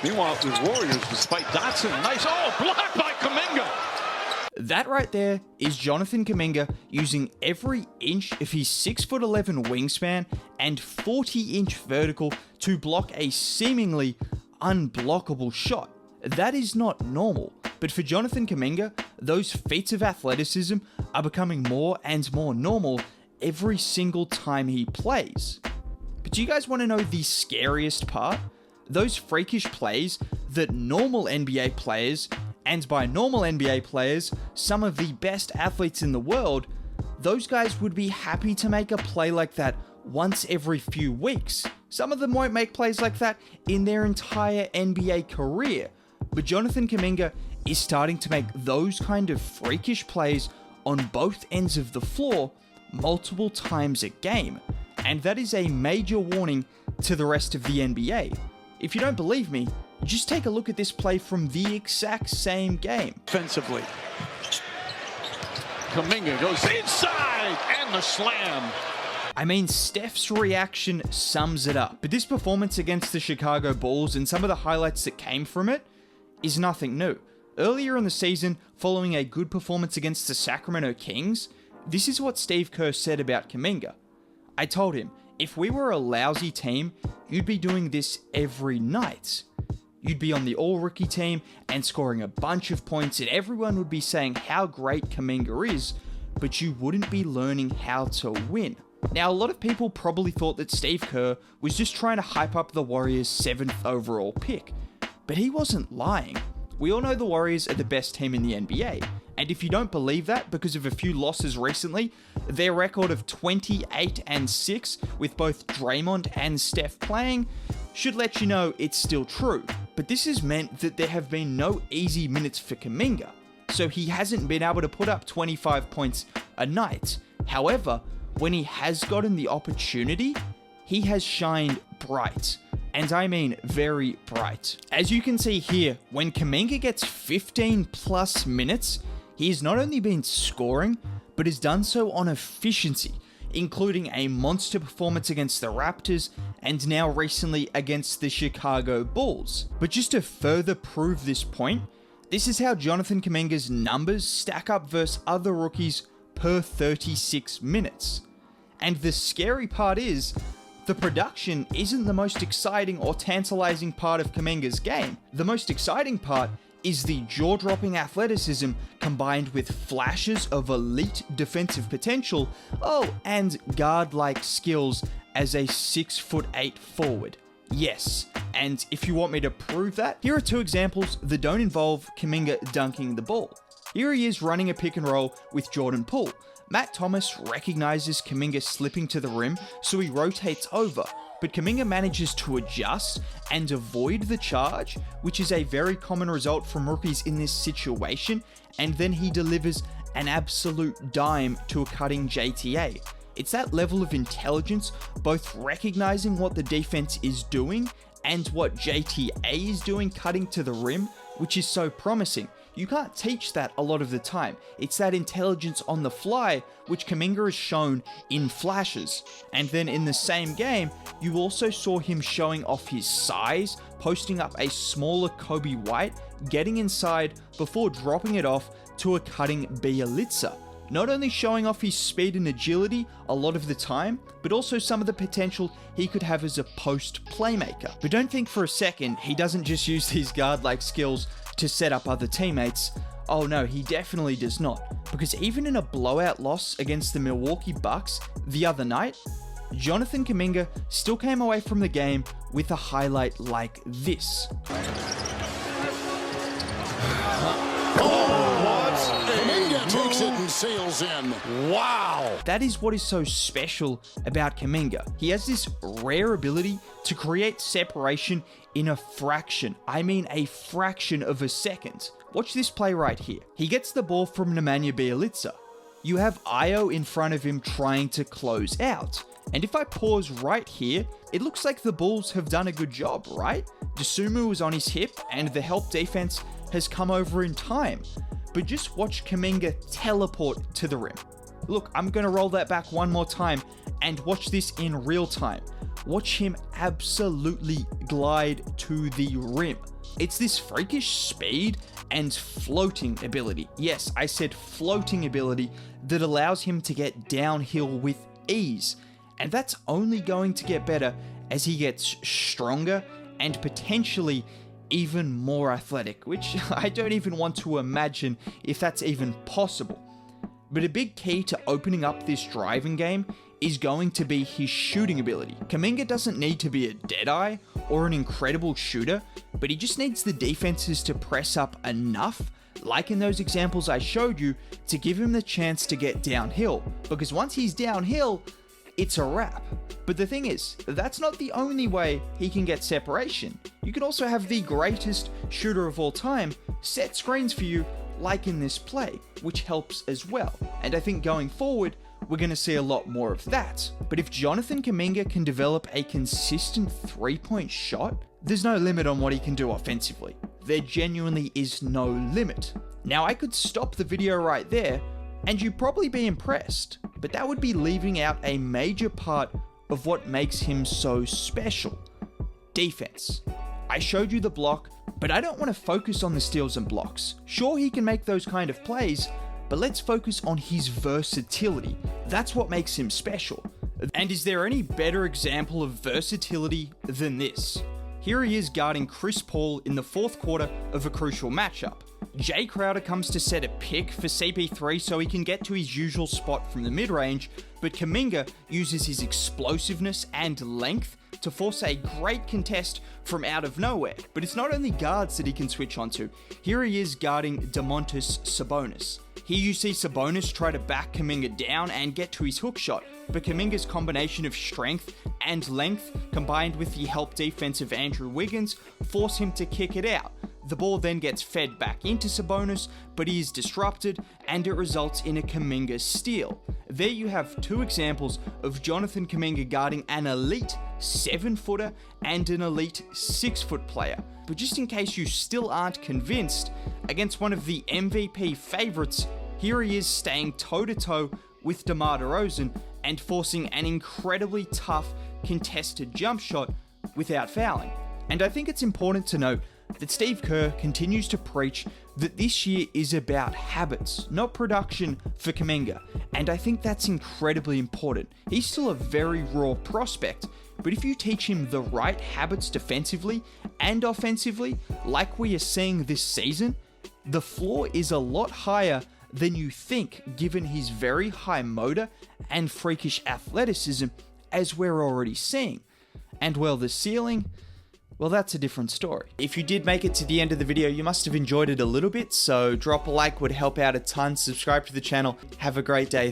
Meanwhile, the Warriors, despite Dotson, nice, blocked by Kuminga. That right there is Jonathan Kuminga using every inch of his 6'11" wingspan and 40-inch vertical to block a seemingly unblockable shot. That is not normal, but for Jonathan Kuminga, those feats of athleticism are becoming more and more normal every single time he plays. But do you guys want to know the scariest part? Those freakish plays that normal NBA players, and by normal NBA players, some of the best athletes in the world, those guys would be happy to make a play like that once every few weeks. Some of them won't make plays like that in their entire NBA career. But Jonathan Kuminga is starting to make those kind of freakish plays on both ends of the floor multiple times a game. And that is a major warning to the rest of the NBA. If you don't believe me, just take a look at this play from the exact same game. Offensively, Kuminga goes inside and the slam. I mean, Steph's reaction sums it up. But this performance against the Chicago Bulls and some of the highlights that came from it is nothing new. Earlier in the season, following a good performance against the Sacramento Kings, this is what Steve Kerr said about Kuminga. I told him, if we were a lousy team, you'd be doing this every night. You'd be on the all-rookie team and scoring a bunch of points, and everyone would be saying how great Kuminga is, but you wouldn't be learning how to win. Now, a lot of people probably thought that Steve Kerr was just trying to hype up the Warriors' 7th overall pick, but he wasn't lying. We all know the Warriors are the best team in the NBA, and if you don't believe that because of a few losses recently, their record of 28-6 with both Draymond and Steph playing should let you know it's still true. But this has meant that there have been no easy minutes for Kuminga, so he hasn't been able to put up 25 points a night. However, when he has gotten the opportunity, he has shined bright. And I mean very bright. As you can see here, when Kuminga gets 15 plus minutes, he has not only been scoring, but has done so on efficiency, including a monster performance against the Raptors and now recently against the Chicago Bulls. But just to further prove this point, this is how Jonathan Kuminga's numbers stack up versus other rookies per 36 minutes. And the scary part is, the production isn't the most exciting or tantalizing part of Kuminga's game. The most exciting part is the jaw-dropping athleticism combined with flashes of elite defensive potential, and guard-like skills as a 6'8" forward. Yes, and if you want me to prove that, here are two examples that don't involve Kuminga dunking the ball. Here he is running a pick and roll with Jordan Poole. Matt Thomas recognizes Kuminga slipping to the rim, so he rotates over, but Kuminga manages to adjust and avoid the charge, which is a very common result from rookies in this situation, and then he delivers an absolute dime to a cutting JTA. It's that level of intelligence, both recognizing what the defense is doing and what JTA is doing cutting to the rim, which is so promising. You can't teach that a lot of the time. It's that intelligence on the fly, which Kuminga has shown in flashes. And then in the same game, you also saw him showing off his size, posting up a smaller Kobe White, getting inside before dropping it off to a cutting Bjelica. Not only showing off his speed and agility a lot of the time, but also some of the potential he could have as a post playmaker. But don't think for a second he doesn't just use these guard-like skills to set up other teammates. Oh no, he definitely does not. Because even in a blowout loss against the Milwaukee Bucks the other night, Jonathan Kuminga still came away from the game with a highlight like this. Kuminga takes it and sails in. Wow! That is what is so special about Kuminga. He has this rare ability to create separation in a fraction of a second. Watch this play right here. He gets the ball from Nemanja Bjelica. You have Ayo in front of him trying to close out. And if I pause right here, it looks like the Bulls have done a good job, right? Dosunmu was on his hip and the help defense has come over in time. But just watch Kuminga teleport to the rim. Look, I'm going to roll that back one more time and watch this in real time. Watch him absolutely glide to the rim. It's this freakish speed and floating ability. Yes, I said floating ability that allows him to get downhill with ease. And that's only going to get better as he gets stronger and potentially even more athletic, which I don't even want to imagine if that's even possible. But a big key to opening up this driving game is going to be his shooting ability. Kuminga doesn't need to be a deadeye or an incredible shooter, but he just needs the defenses to press up enough, like in those examples I showed you, to give him the chance to get downhill, because once he's downhill, it's a wrap. But the thing is, that's not the only way he can get separation. You can also have the greatest shooter of all time set screens for you, like in this play, which helps as well. And I think going forward, we're going to see a lot more of that. But if Jonathan Kuminga can develop a consistent three-point shot, there's no limit on what he can do offensively. There genuinely is no limit. Now, I could stop the video right there, and you'd probably be impressed, but that would be leaving out a major part of what makes him so special. Defense. I showed you the block, but I don't want to focus on the steals and blocks. Sure, he can make those kind of plays, but let's focus on his versatility. That's what makes him special. And is there any better example of versatility than this? Here he is guarding Chris Paul in the fourth quarter of a crucial matchup. Jay Crowder comes to set a pick for CP3 so he can get to his usual spot from the mid-range, but Kuminga uses his explosiveness and length to force a great contest from out of nowhere. But it's not only guards that he can switch onto. Here he is guarding Domantas Sabonis. Here you see Sabonis try to back Kuminga down and get to his hook shot, but Kuminga's combination of strength and length combined with the help defense of Andrew Wiggins force him to kick it out. The ball then gets fed back into Sabonis, but he is disrupted and it results in a Kuminga steal. There you have two examples of Jonathan Kuminga guarding an elite 7-footer and an elite 6-foot player. But just in case you still aren't convinced, against one of the MVP favorites, here he is staying toe-to-toe with DeMar DeRozan and forcing an incredibly tough contested jump shot without fouling. And I think it's important to note that Steve Kerr continues to preach that this year is about habits, not production for Kuminga, and I think that's incredibly important. He's still a very raw prospect, but if you teach him the right habits defensively and offensively, like we are seeing this season, the floor is a lot higher than you think given his very high motor and freakish athleticism, as we're already seeing. And well, the ceiling, well, that's a different story. If you did make it to the end of the video, you must have enjoyed it a little bit, so drop a like would help out a ton. Subscribe to the channel. Have a great day.